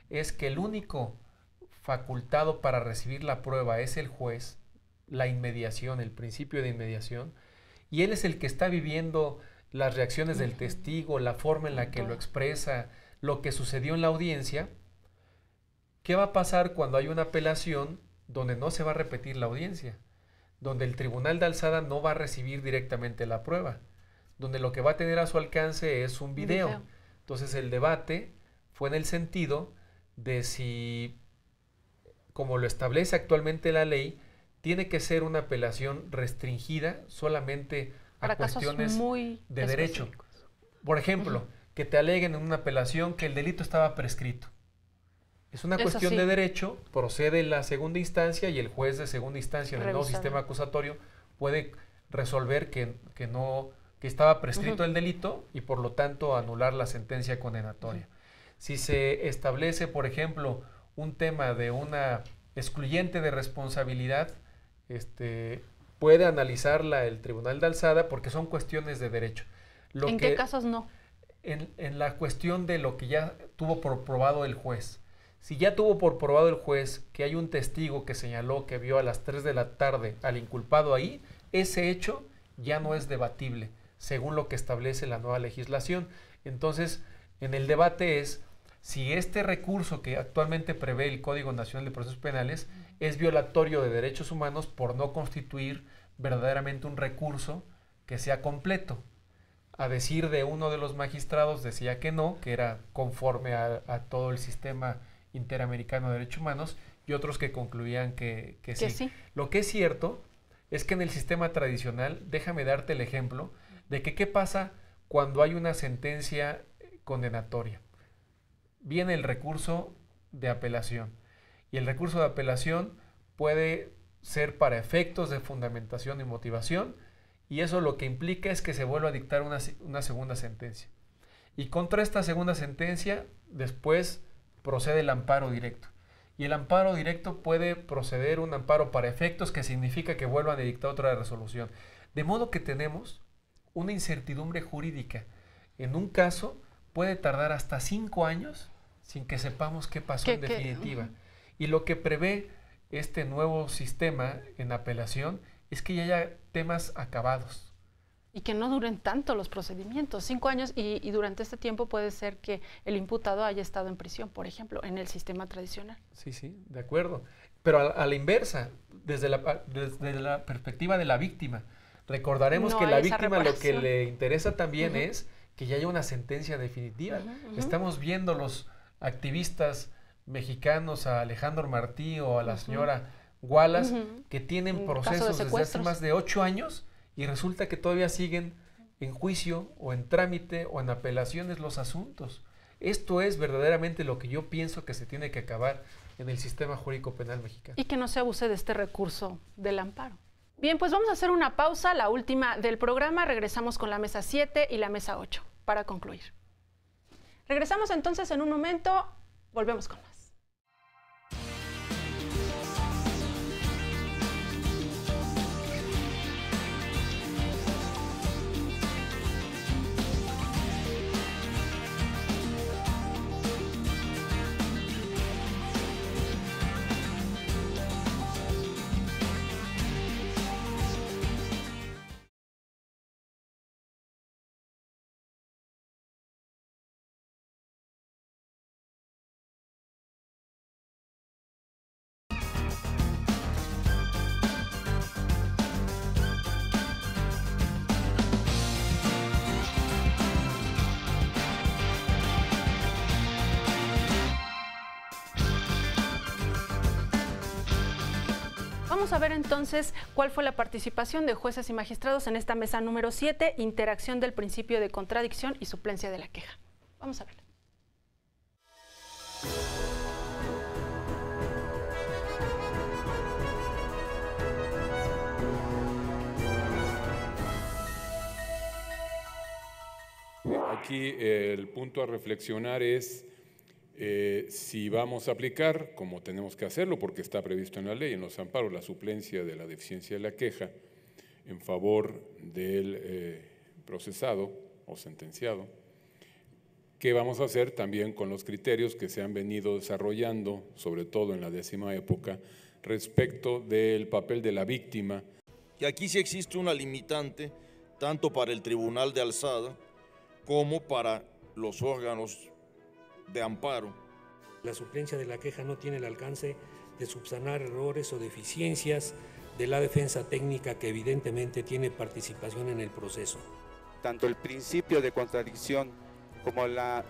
es que el único facultado para recibir la prueba es el juez, la inmediación, el principio de inmediación, y él es el que está viviendo las reacciones del testigo, la forma en la que lo expresa, lo que sucedió en la audiencia. ¿Qué va a pasar cuando hay una apelación donde no se va a repetir la audiencia? Donde el tribunal de alzada no va a recibir directamente la prueba, donde lo que va a tener a su alcance es un video. Entonces el debate fue en el sentido de si, como lo establece actualmente la ley, tiene que ser una apelación restringida solamente a cuestiones de derecho. Por ejemplo, que te aleguen en una apelación que el delito estaba prescrito. Es una cuestión de derecho, procede la segunda instancia y el juez de segunda instancia en el nuevo sistema acusatorio puede resolver que estaba prescrito el delito y por lo tanto anular la sentencia condenatoria. Si se establece, por ejemplo, un tema de una excluyente de responsabilidad, puede analizarla el tribunal de alzada porque son cuestiones de derecho. ¿En qué casos no? En la cuestión de lo que ya tuvo por probado el juez. Si ya tuvo por probado el juez que hay un testigo que señaló que vio a las 3 de la tarde al inculpado ahí, ese hecho ya no es debatible, según lo que establece la nueva legislación. Entonces, en el debate es si este recurso que actualmente prevé el Código Nacional de Procesos Penales es violatorio de derechos humanos por no constituir verdaderamente un recurso que sea completo. A decir de uno de los magistrados decía que no, que era conforme a todo el sistema interamericano de derechos humanos, y otros que concluían que sí. Lo que es cierto es que en el sistema tradicional, déjame darte el ejemplo de que qué pasa cuando hay una sentencia condenatoria. Viene el recurso de apelación, y el recurso de apelación puede ser para efectos de fundamentación y motivación, y eso lo que implica es que se vuelva a dictar una segunda sentencia. Y contra esta segunda sentencia, después procede el amparo directo. Y el amparo directo puede proceder un amparo para efectos, que significa que vuelvan a dictar otra resolución. De modo que tenemos una incertidumbre jurídica. En un caso puede tardar hasta 5 años sin que sepamos qué pasó en definitiva. Y lo que prevé este nuevo sistema en apelación es que ya haya temas acabados. Y que no duren tanto los procedimientos, 5 años, y durante este tiempo puede ser que el imputado haya estado en prisión, por ejemplo, en el sistema tradicional. Sí, de acuerdo. Pero a la inversa, desde la perspectiva de la víctima, recordaremos que la víctima lo que le interesa también es que ya haya una sentencia definitiva. Estamos viendo los activistas mexicanos, a Alejandro Martí o a la señora Wallace, que tienen procesos desde hace más de 8 años y resulta que todavía siguen en juicio o en trámite o en apelaciones los asuntos. Esto es verdaderamente lo que yo pienso que se tiene que acabar en el sistema jurídico penal mexicano. Y que no se abuse de este recurso del amparo. Bien, pues vamos a hacer una pausa, la última del programa. Regresamos con la mesa 7 y la mesa 8 para concluir. Regresamos entonces en un momento, volvemos con más. Vamos a ver entonces cuál fue la participación de jueces y magistrados en esta mesa número 7, interacción del principio de contradicción y suplencia de la queja. Vamos a ver. Aquí el punto a reflexionar es si vamos a aplicar, como tenemos que hacerlo porque está previsto en la ley, en los amparos, la suplencia de la deficiencia de la queja en favor del procesado o sentenciado, ¿qué vamos a hacer también con los criterios que se han venido desarrollando, sobre todo en la 10ª época, respecto del papel de la víctima? Que aquí sí existe una limitante, tanto para el Tribunal de Alzada como para los órganos de amparo. La suplencia de la queja no tiene el alcance de subsanar errores o deficiencias de la defensa técnica que evidentemente tiene participación en el proceso. Tanto el principio de contradicción como la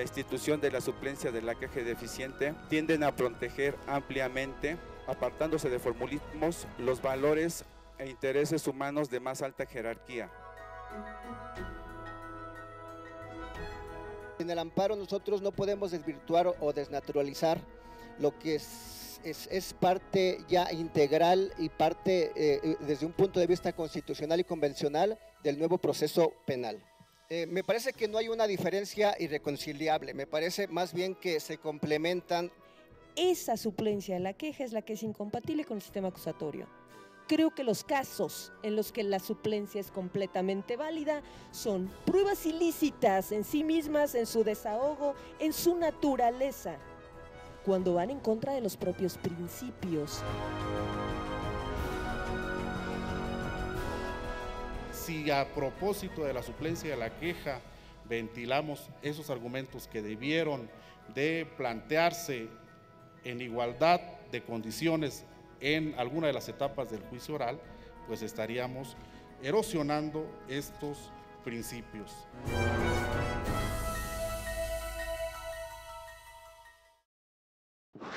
institución de la suplencia de la queja deficiente tienden a proteger ampliamente, apartándose de formulismos, los valores e intereses humanos de más alta jerarquía. En el amparo nosotros no podemos desvirtuar o desnaturalizar lo que es parte ya integral y parte desde un punto de vista constitucional y convencional del nuevo proceso penal. Me parece que no hay una diferencia irreconciliable, me parece más bien que se complementan. Esa suplencia de la queja es la que es incompatible con el sistema acusatorio. Creo que los casos en los que la suplencia es completamente válida son pruebas ilícitas en sí mismas, en su desahogo, en su naturaleza, cuando van en contra de los propios principios. Si a propósito de la suplencia de la queja ventilamos esos argumentos que debieron de plantearse en igualdad de condiciones en alguna de las etapas del juicio oral, pues estaríamos erosionando estos principios.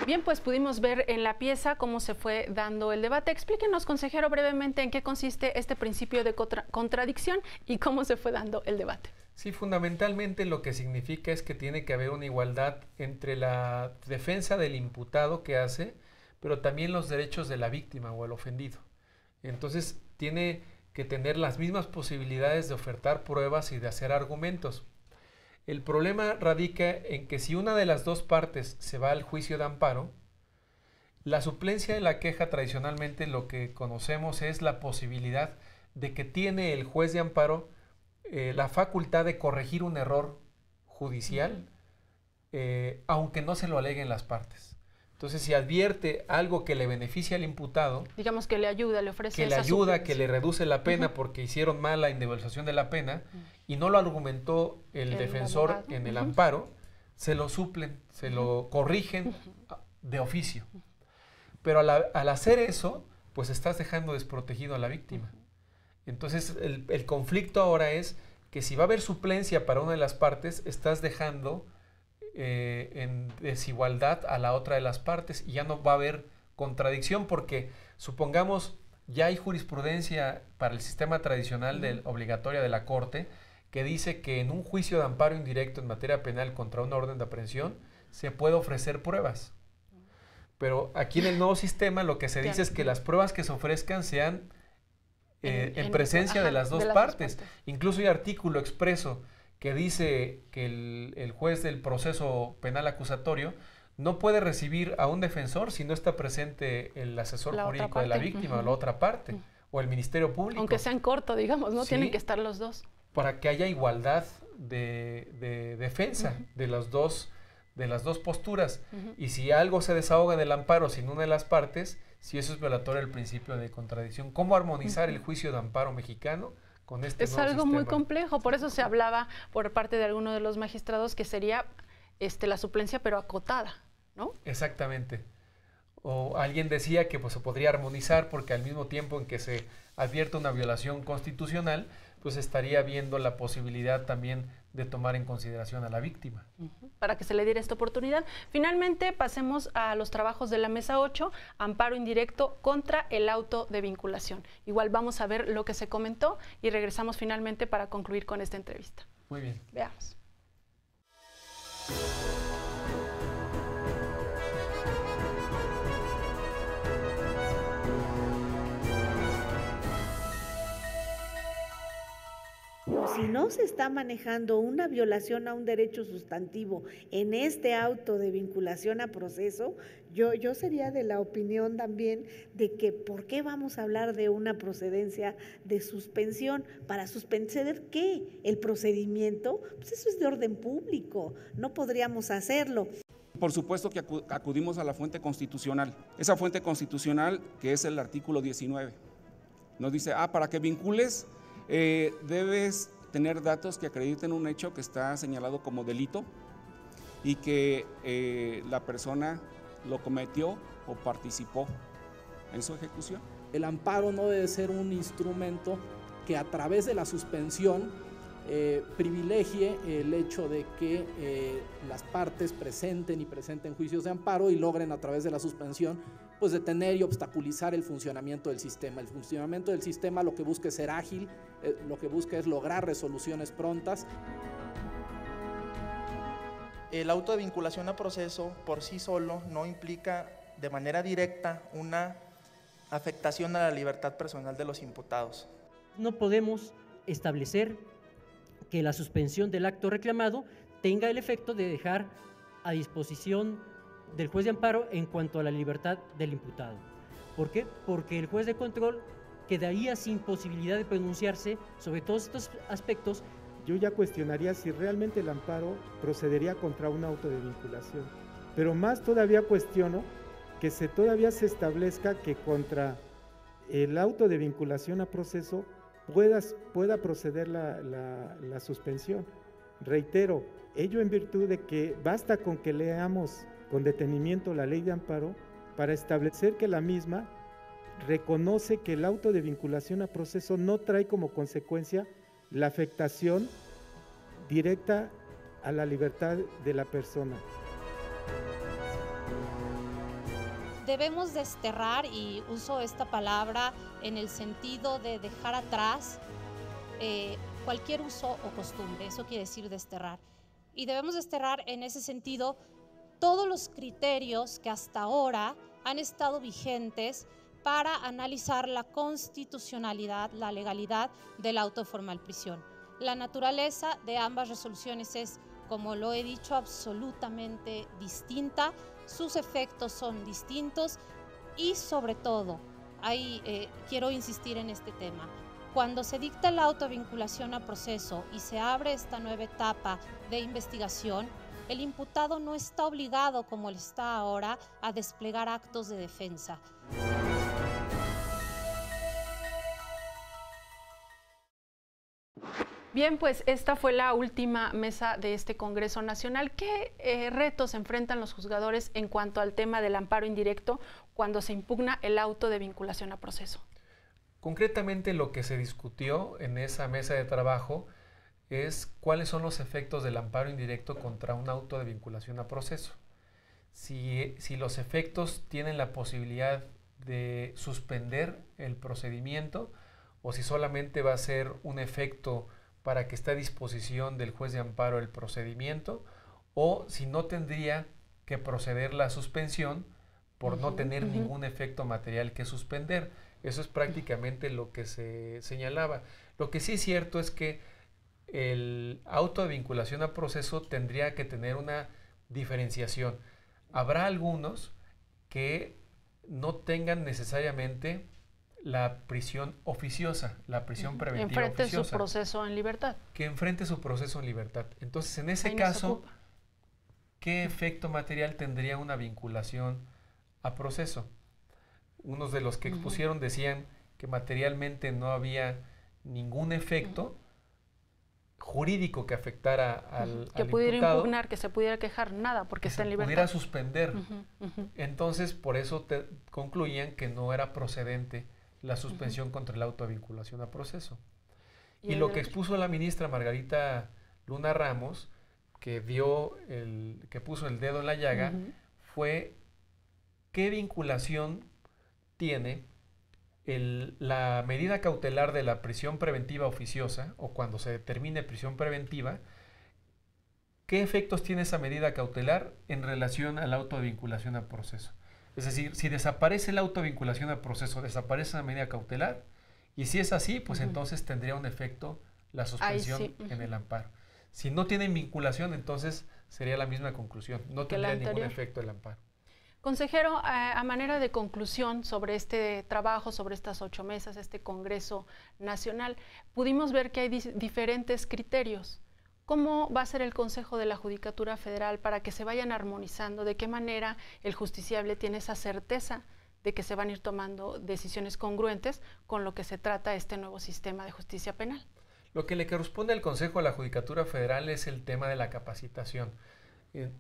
Bien, pues pudimos ver en la pieza cómo se fue dando el debate. Explíquenos, consejero, brevemente en qué consiste este principio de contradicción y cómo se fue dando el debate. Sí, fundamentalmente lo que significa es que tiene que haber una igualdad entre la defensa del imputado que hace, pero también los derechos de la víctima o el ofendido. Entonces, tiene que tener las mismas posibilidades de ofertar pruebas y de hacer argumentos. El problema radica en que si una de las dos partes se va al juicio de amparo, la suplencia de la queja tradicionalmente lo que conocemos es la posibilidad de que tiene el juez de amparo la facultad de corregir un error judicial, aunque no se lo aleguen las partes. Entonces, si advierte algo que le beneficia al imputado, digamos que le ayuda, le ofrece que le ayuda, que le reduce la pena porque hicieron mal la indemnización de la pena y no lo argumentó el defensor abogado en el amparo, se lo suplen, se lo corrigen de oficio. Pero al hacer eso, pues estás dejando desprotegido a la víctima. Entonces, el conflicto ahora es que si va a haber suplencia para una de las partes, estás dejando en desigualdad a la otra de las partes y ya no va a haber contradicción porque supongamos ya hay jurisprudencia para el sistema tradicional obligatoria de la Corte que dice que en un juicio de amparo indirecto en materia penal contra una orden de aprehensión se puede ofrecer pruebas. Pero aquí en el nuevo sistema lo que se dice es que las pruebas que se ofrezcan sean en presencia de las dos partes. Incluso hay artículo expreso que dice que el juez del proceso penal acusatorio no puede recibir a un defensor si no está presente el asesor jurídico de la víctima o la otra parte, o el Ministerio Público. Aunque sea en corto, digamos, ¿no? Sí, tienen que estar los dos. Para que haya igualdad de defensa de las dos posturas. Y si algo se desahoga del amparo sin una de las partes, si eso es violatorio del principio de contradicción. ¿Cómo armonizar el juicio de amparo mexicano con este nuevo algo sistema? Muy complejo, por eso se hablaba por parte de alguno de los magistrados que sería la suplencia pero acotada, ¿no? Exactamente. O alguien decía que pues, se podría armonizar porque al mismo tiempo en que se advierte una violación constitucional, pues estaría viendo la posibilidad también de tomar en consideración a la víctima. Para que se le diera esta oportunidad. Finalmente, pasemos a los trabajos de la Mesa 8, amparo indirecto contra el auto de vinculación. Igual vamos a ver lo que se comentó y regresamos finalmente para concluir con esta entrevista. Muy bien. Veamos. Si no se está manejando una violación a un derecho sustantivo en este auto de vinculación a proceso, yo sería de la opinión también de que ¿por qué vamos a hablar de una procedencia de suspensión? ¿Para suspender qué? ¿El procedimiento? Pues eso es de orden público, no podríamos hacerlo. Por supuesto que acudimos a la fuente constitucional. Esa fuente constitucional que es el artículo 19. Nos dice, para que vincules debes tener datos que acrediten un hecho que está señalado como delito y que la persona lo cometió o participó en su ejecución. El amparo no debe ser un instrumento que a través de la suspensión privilegie el hecho de que las partes presenten juicios de amparo y logren a través de la suspensión pues detener y obstaculizar el funcionamiento del sistema. El funcionamiento del sistema lo que busca es ser ágil, lo que busca es lograr resoluciones prontas. El auto de vinculación a proceso por sí solo no implica de manera directa una afectación a la libertad personal de los imputados. No podemos establecer que la suspensión del acto reclamado tenga el efecto de dejar a disposición del juez de amparo en cuanto a la libertad del imputado. ¿Por qué? Porque el juez de control quedaría sin posibilidad de pronunciarse sobre todos estos aspectos. Yo ya cuestionaría si realmente el amparo procedería contra un auto de vinculación, pero más todavía cuestiono que todavía se establezca que contra el auto de vinculación a proceso pueda proceder la suspensión. Reitero, ello en virtud de que basta con que leamos con detenimiento la ley de amparo para establecer que la misma reconoce que el auto de vinculación a proceso no trae como consecuencia la afectación directa a la libertad de la persona. Debemos desterrar, y uso esta palabra en el sentido de dejar atrás cualquier uso o costumbre, eso quiere decir desterrar. Y debemos desterrar en ese sentido todos los criterios que hasta ahora han estado vigentes para analizar la constitucionalidad, la legalidad del auto de formal prisión. La naturaleza de ambas resoluciones es, como lo he dicho, absolutamente distinta, sus efectos son distintos y sobre todo, quiero insistir en este tema, cuando se dicta el auto de vinculación a proceso y se abre esta nueva etapa de investigación, el imputado no está obligado, como lo está ahora, a desplegar actos de defensa. Bien, pues esta fue la última mesa de este Congreso Nacional. ¿Qué retos enfrentan los juzgadores en cuanto al tema del amparo indirecto cuando se impugna el auto de vinculación a proceso? Concretamente, lo que se discutió en esa mesa de trabajo es cuáles son los efectos del amparo indirecto contra un auto de vinculación a proceso. Si los efectos tienen la posibilidad de suspender el procedimiento o si solamente va a ser un efecto para que esté a disposición del juez de amparo el procedimiento o si no tendría que proceder la suspensión por no tener ningún efecto material que suspender. Eso es prácticamente lo que se señalaba. Lo que sí es cierto es que el auto de vinculación a proceso tendría que tener una diferenciación. Habrá algunos que no tengan necesariamente la prisión oficiosa, la prisión preventiva enfrente oficiosa. Su proceso en libertad. Que enfrente su proceso en libertad. Entonces, en ese caso, ¿qué efecto material tendría una vinculación a proceso? Unos de los que expusieron decían que materialmente no había ningún efecto jurídico que afectara al que pudiera imputado, impugnar, que se pudiera quejar, nada, porque está en libertad. Pudiera suspender. Entonces, por eso concluían que no era procedente la suspensión contra el auto de vinculación a proceso. Y lo que expuso la ministra Margarita Luna Ramos, que puso el dedo en la llaga, fue qué vinculación tiene la medida cautelar de la prisión preventiva oficiosa, o cuando se determine prisión preventiva, qué efectos tiene esa medida cautelar en relación al auto de vinculación a proceso. Es decir, si desaparece el auto de vinculación a proceso, desaparece la medida cautelar, y si es así, pues entonces tendría un efecto la suspensión en el amparo. Si no tienen vinculación, entonces sería la misma conclusión, no tendría ningún efecto el amparo. Consejero, a manera de conclusión sobre este trabajo, sobre estas 8 mesas, este Congreso Nacional, pudimos ver que hay diferentes criterios. ¿Cómo va a ser el Consejo de la Judicatura Federal para que se vayan armonizando? ¿De qué manera el justiciable tiene esa certeza de que se van a ir tomando decisiones congruentes con lo que se trata este nuevo sistema de justicia penal? Lo que le corresponde al Consejo de la Judicatura Federal es el tema de la capacitación.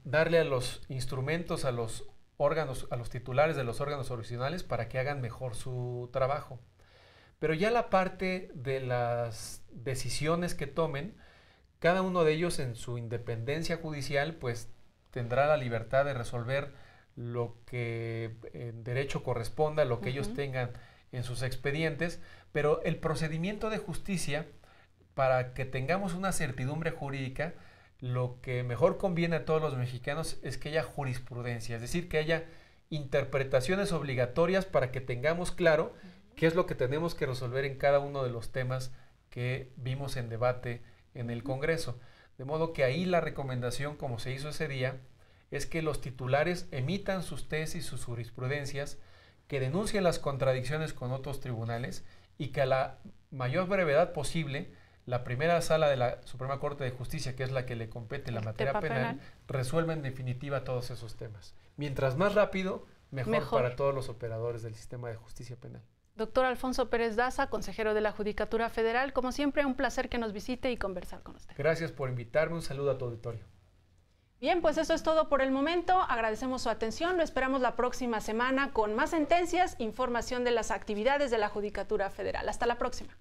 Darle a los instrumentos, a los órganos, a los titulares de los órganos originales para que hagan mejor su trabajo. Pero ya la parte de las decisiones que tomen, cada uno de ellos en su independencia judicial, pues tendrá la libertad de resolver lo que en derecho corresponda, lo que ellos tengan en sus expedientes, pero el procedimiento de justicia, para que tengamos una certidumbre jurídica, lo que mejor conviene a todos los mexicanos es que haya jurisprudencia, es decir, que haya interpretaciones obligatorias para que tengamos claro qué es lo que tenemos que resolver en cada uno de los temas que vimos en debate en el Congreso. De modo que ahí la recomendación, como se hizo ese día, es que los titulares emitan sus tesis, sus jurisprudencias, que denuncien las contradicciones con otros tribunales y que a la mayor brevedad posible la primera sala de la Suprema Corte de Justicia, que es la que le compete en la materia penal, resuelva en definitiva todos esos temas. Mientras más rápido, mejor para todos los operadores del sistema de justicia penal. Doctor Alfonso Pérez Daza, consejero de la Judicatura Federal, como siempre, un placer que nos visite y conversar con usted. Gracias por invitarme, un saludo a tu auditorio. Bien, pues eso es todo por el momento. Agradecemos su atención. Lo esperamos la próxima semana con más sentencias, información de las actividades de la Judicatura Federal. Hasta la próxima.